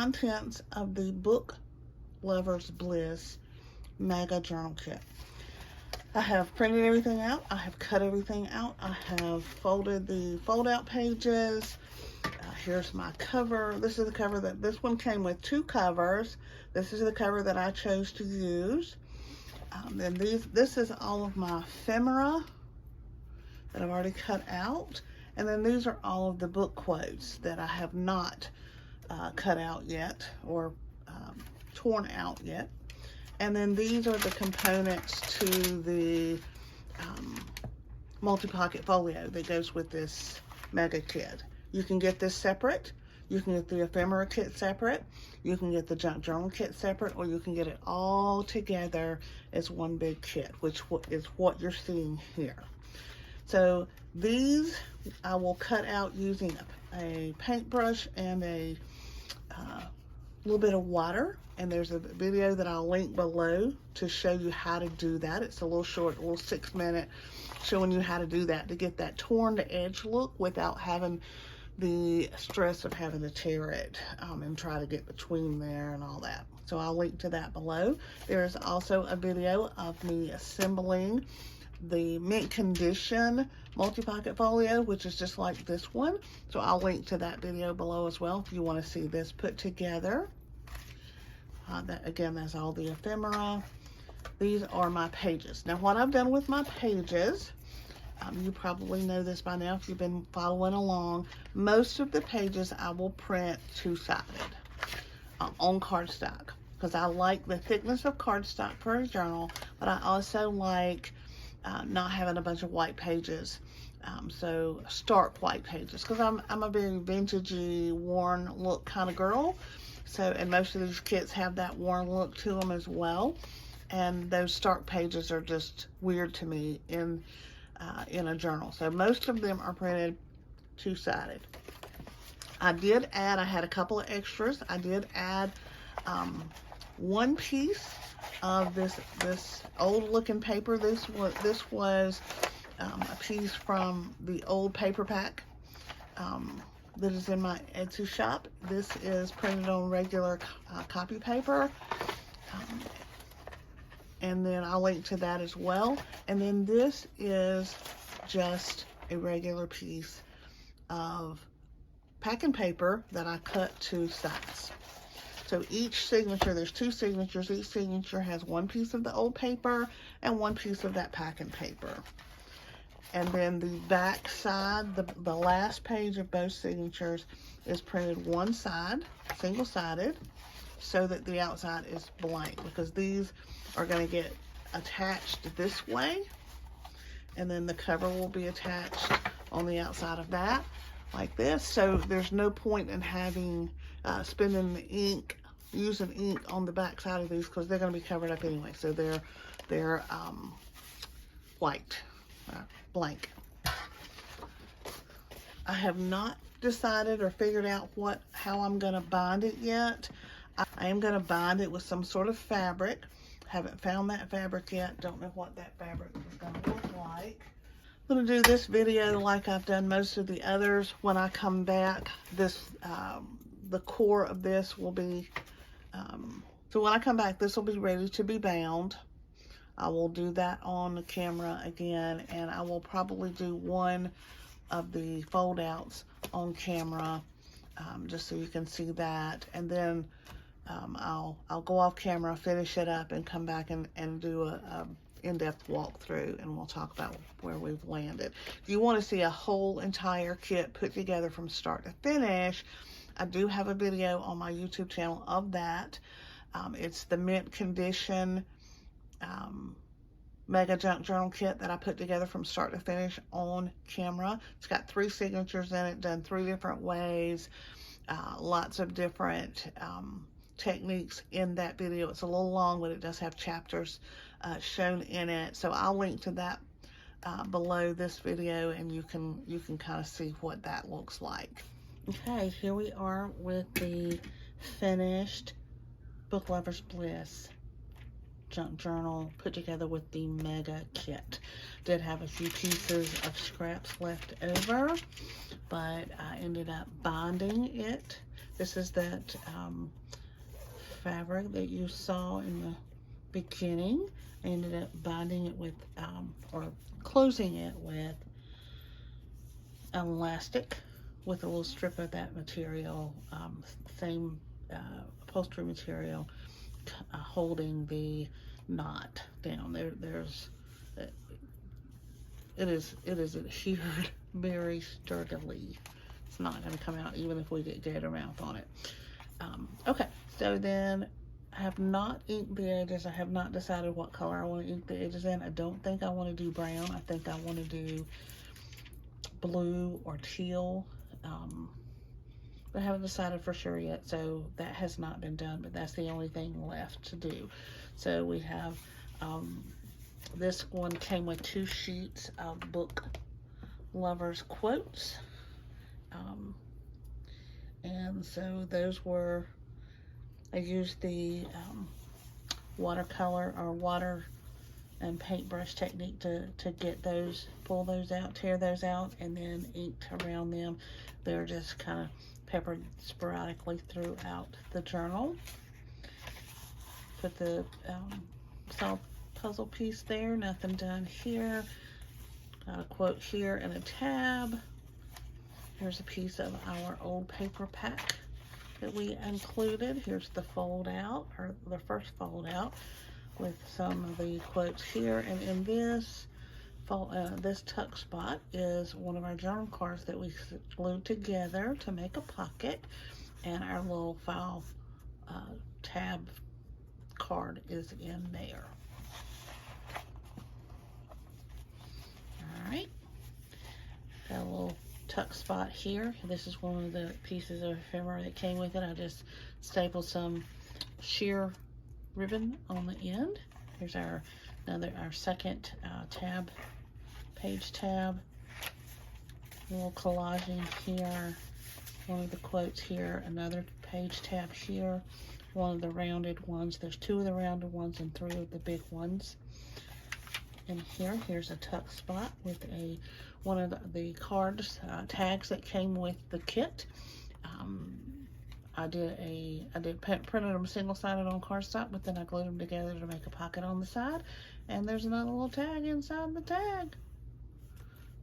contents of the Booklovers Bliss Mega Journal Kit. I have printed everything out. I have cut everything out. I have folded the fold-out pages. Here's my cover. This is the cover that, this one came with 2 covers. This is the cover that I chose to use. And this is all of my ephemera that I've already cut out. And then these are all of the book quotes that I have not cut out yet or torn out yet. And then these are the components to the multi-pocket folio that goes with this mega kit. You can get this separate. You can get the ephemera kit separate. You can get the junk journal kit separate, or you can get it all together as one big kit, which is what you're seeing here. So these I will cut out using a paintbrush and a little bit of water. And there's a video that I'll link below to show you how to do that. It's a little short, a little 6-minute showing you how to do that to get that torn to edge look without having the stress of having to tear it and try to get between there and all that. So I'll link to that below. There's also a video of me assembling the mint condition multi-pocket folio, which is just like this one. So I'll link to that video below as well if you want to see this put together. Again, that's all the ephemera. These are my pages. Now, what I've done with my pages, you probably know this by now if you've been following along. Most of the pages I will print 2-sided on cardstock because I like the thickness of cardstock for a journal, but I also like not having a bunch of white pages. So stark white pages because I'm a very vintagey, worn look kind of girl. So, and most of these kits have that worn look to them as well. And those stark pages are just weird to me in a journal. So most of them are printed 2-sided. I did add, I had a couple of extras. I did add one piece of this old looking paper. This was a piece from the old paper pack that is in my Etsy shop. This is printed on regular copy paper. And then I'll link to that as well. And then this is just a regular piece of packing paper that I cut 2 sides. So each signature, there's 2 signatures. Each signature has one piece of the old paper and one piece of that packing paper. And then the back side, the last page of both signatures is printed one side, single-sided, so that the outside is blank, because these are going to get attached this way, and then the cover will be attached on the outside of that, like this. So there's no point in having, spending the ink, using ink on the back side of these, because they're going to be covered up anyway. So they're white. Blank. I have not decided or figured out how I'm going to bind it yet. I am going to bind it with some sort of fabric. Haven't found that fabric yet. Don't know what that fabric is going to look like. I'm going to do this video like I've done most of the others. When I come back, the core of this will be, so when I come back, this will be ready to be bound. I will do that on the camera again, and I will probably do one of the fold outs on camera, just so you can see that. And then I'll go off camera, finish it up, and come back and do a in-depth walkthrough, and we'll talk about where we've landed. If you want to see a whole entire kit put together from start to finish, I do have a video on my YouTube channel of that. It's the mint condition mega junk journal kit that I put together from start to finish on camera. It's got 3 signatures in it, done 3 different ways, lots of different techniques in that video. It's a little long, but it does have chapters shown in it. So I'll link to that below this video, and you can kind of see what that looks like. Okay, here we are with the finished Booklovers Bliss junk journal put together with the mega kit. Did have a few pieces of scraps left over, but I ended up binding it. This is that fabric that you saw in the beginning. I ended up binding it with, or closing it with elastic with a little strip of that material, same upholstery material, holding the knot down. There's it is adhered very sturdily. It's not going to come out even if we get gator mouth on it. Okay, so then I have not inked the edges. I have not decided what color I want to ink the edges in. I don't think I want to do brown. I think I want to do blue or teal. But I haven't decided for sure yet, so that has not been done, but that's the only thing left to do. So we have, this one came with 2 sheets of Booklovers quotes. And so those were, I used the watercolor or water and paintbrush technique to get those, pull those out, tear those out, and then inked around them. They're just kind of peppered sporadically throughout the journal. Put the solid puzzle piece there, nothing done here. Got a quote here and a tab. Here's a piece of our old paper pack that we included. Here's the fold out, or the first fold out, with some of the quotes here. And in this this tuck spot is one of our journal cards that we glued together to make a pocket, and our little file tab card is in there. All right, got a little tuck spot here. This is one of the pieces of ephemera that came with it. I just stapled some sheer ribbon on the end. Here's our second tab, page tab. A little collaging here. One of the quotes here. Another page tab here. One of the rounded ones. There's 2 of the rounded ones and 3 of the big ones. And here's a tuck spot with one of the cards, tags that came with the kit. I printed them single-sided on cardstock, but then I glued them together to make a pocket on the side. And there's another little tag inside the tag.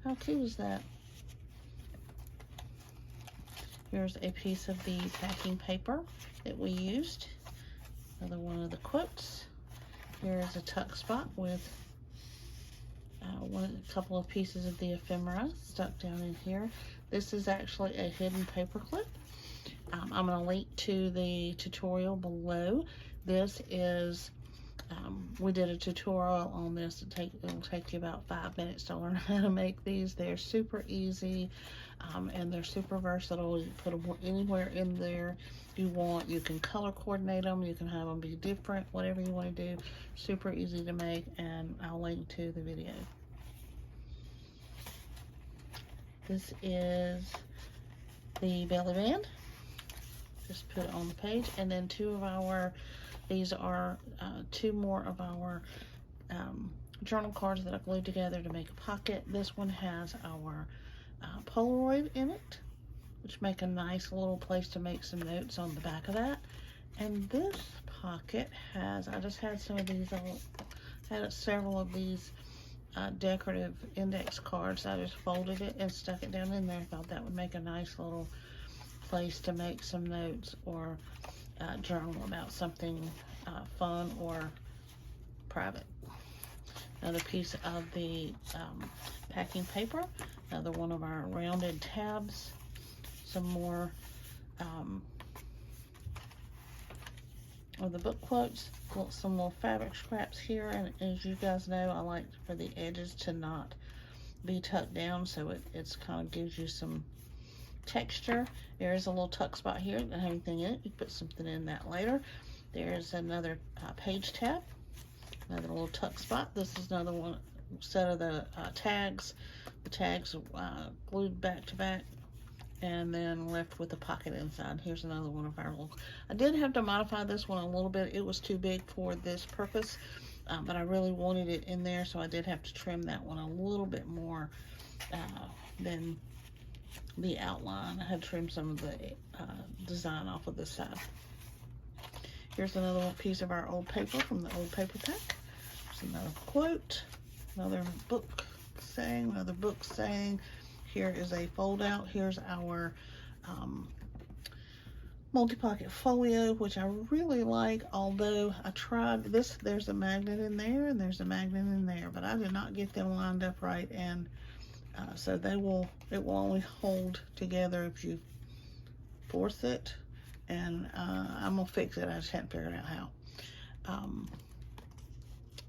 How cute is that? Here's a piece of the packing paper that we used. Another one of the quotes. Here's a tuck spot with a couple of pieces of the ephemera stuck down in here. This is actually a hidden paper clip. I'm going to link to the tutorial below. This is, we did a tutorial on this. It'll take you about 5 minutes to learn how to make these. They're super easy, and they're super versatile. You can put them anywhere in there you want. You can color coordinate them. You can have them be different, whatever you want to do. Super easy to make, and I'll link to the video. This is the belly band. Just put it on the page, and then these are 2 more of our journal cards that I glued together to make a pocket. This one has our Polaroid in it, which make a nice little place to make some notes on the back of that. And this pocket has, I just had some of these, I had several of these decorative index cards. I just folded it and stuck it down in there. I thought that would make a nice little place to make some notes or journal about something fun or private. Another piece of the packing paper, another one of our rounded tabs, some more of the book quotes, some more fabric scraps here, and as you guys know, I like for the edges to not be tucked down, so it's kind of gives you some texture. There is a little tuck spot here, doesn't have anything in it. You put something in that later. There's another page tab, another little tuck spot. This is another one set of the tags. The tags glued back to back, and then left with a pocket inside. Here's another one of our little, I did have to modify this one a little bit. It was too big for this purpose, but I really wanted it in there, so I did have to trim that one a little bit more than the outline. I had trimmed some of the design off of this side. Here's another piece of our old paper from the old paper pack. There's another quote, another book saying, another book saying. Here is a fold out. Here's our multi-pocket folio, which I really like, although I tried this. There's a magnet in there and there's a magnet in there, but I did not get them lined up right, and so it will only hold together if you force it, and I'm gonna fix it. I just hadn't figured out how.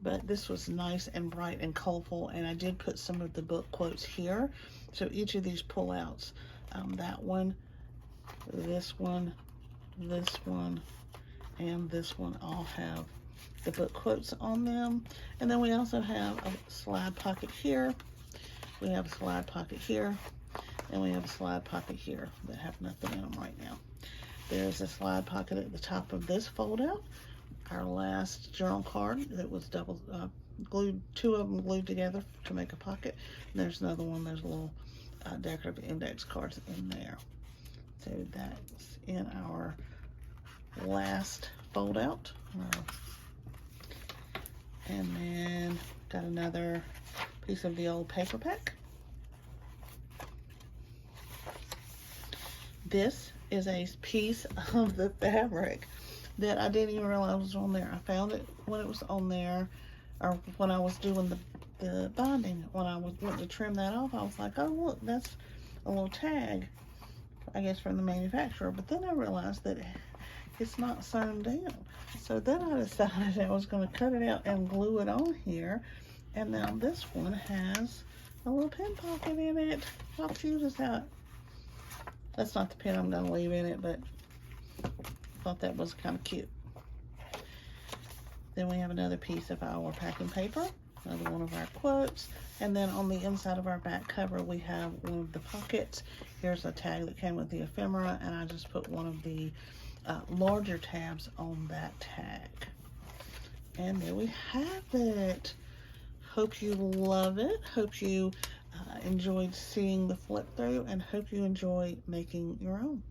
But this was nice and bright and colorful, and I did put some of the book quotes here. So each of these pull-outs, that one, this one, and this one all have the book quotes on them. And then we also have a slide pocket here. We have a slide pocket here, and we have a slide pocket here that have nothing in them right now. There's a slide pocket at the top of this fold out. Our last journal card that was double glued, two of them glued together to make a pocket. And there's another one. There's little decorative index cards in there. So that's in our last fold out. And then got another piece of the old paper pack. This is a piece of the fabric that I didn't even realize was on there. I found it when it was on there, or when I was doing the binding. When I went to trim that off, I was like, oh look, that's a little tag, I guess from the manufacturer. But then I realized that it's not sewn down. So then I decided I was going to cut it out and glue it on here. And now this one has a little pin pocket in it. How cute is that? That's not the pin I'm going to leave in it, but I thought that was kind of cute. Then we have another piece of our packing paper, another one of our quotes. And then on the inside of our back cover, we have one of the pockets. Here's a tag that came with the ephemera, and I just put one of the larger tabs on that tag. And there we have it. Hope you love it. Hope you enjoyed seeing the flip through, and hope you enjoy making your own.